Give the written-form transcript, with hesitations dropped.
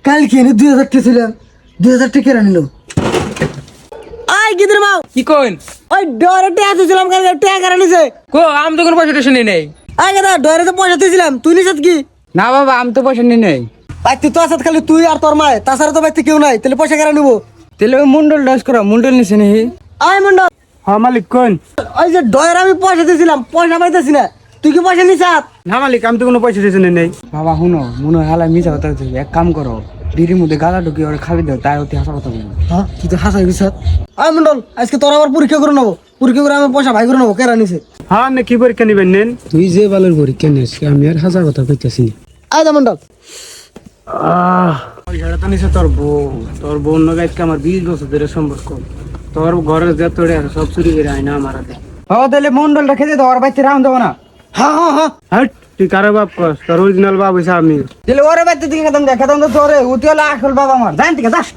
কালকে এনে 2000 টাকা ছিলাম, 2000 টাকা কেন নিল? আই গিদের মাও কি কইন? ওই ডরে টাকা দিয়েছিলাম, কালকে টাকা কেন নিছে? কো আমি তো কোনো পয়সা টয়সা নেই নাই। আই গেদা ডরে তো পয়সা দিয়েছিলাম, তুই নিছিস কি? না বাবা আমি তো পয়সা নেই নাই। ভাই তুই তো আসাদ খালি তুই আর তোর মায়, তাছাড়া তো বাড়িতে কেউ নাই, তাহলে পয়সা কেন নিবো? তাহলে ওই মুন্ডল ডান্স করা মুন্ডল নিছে নি। আই মন্ডল, হ্যাঁ মালিক কোন? ওই যে ডয়ের আমি পয়সা দিয়েছিলাম, পয়সা পাইতেছি না, তুই কি পয়সা নিছিস? না মালিক আমি তো কোনো পয়সা টয়সা নেই নাই। বাবা শুনো মনে হয় হালা মিছা কথা হচ্ছে, এক কাম করো বিড়ির মধ্যে গালা ঢুকি ওরা খাবি দাও, তাই অতি হাসা কথা বলবো। হ্যাঁ তুই তো হাসাই গেছিস। আই মন্ডল, আজকে তোর আবার পরীক্ষা করে নেবো, পরীক্ষা করে আমি পয়সা ভাই করে নেবো, কেরা নিছে? হ্যাঁ না কি পরীক্ষা নিবেন নেন? তুই যে বালের পরীক্ষা নিস আমি আর হাজার কথা কইতাছি না। আই দা মন্ডল, পয়সাটা তো নিছে তোর বউ, তোর বোন নগাইতে আমার 20 বছর ধরে সম্পর্ক, তোর ঘরের যত আছে সব চুরি করে আয় না আমার হাতে। ও তাহলে মন্ডলটা খেতে দাও, ওর বাচ্চা রাম দেবো না। হ্যাঁ হ্যাঁ হ্যাঁ, হাট তুই কারো বাপ কস, তোর অরিজিনাল বাপ হইছে আমি। তাহলে ওরে বাড়িতে দিকে খেতাম দে, খেতাম তো তোরে, উতি হলো আসল বাবা আমার, জান থেকে যাস।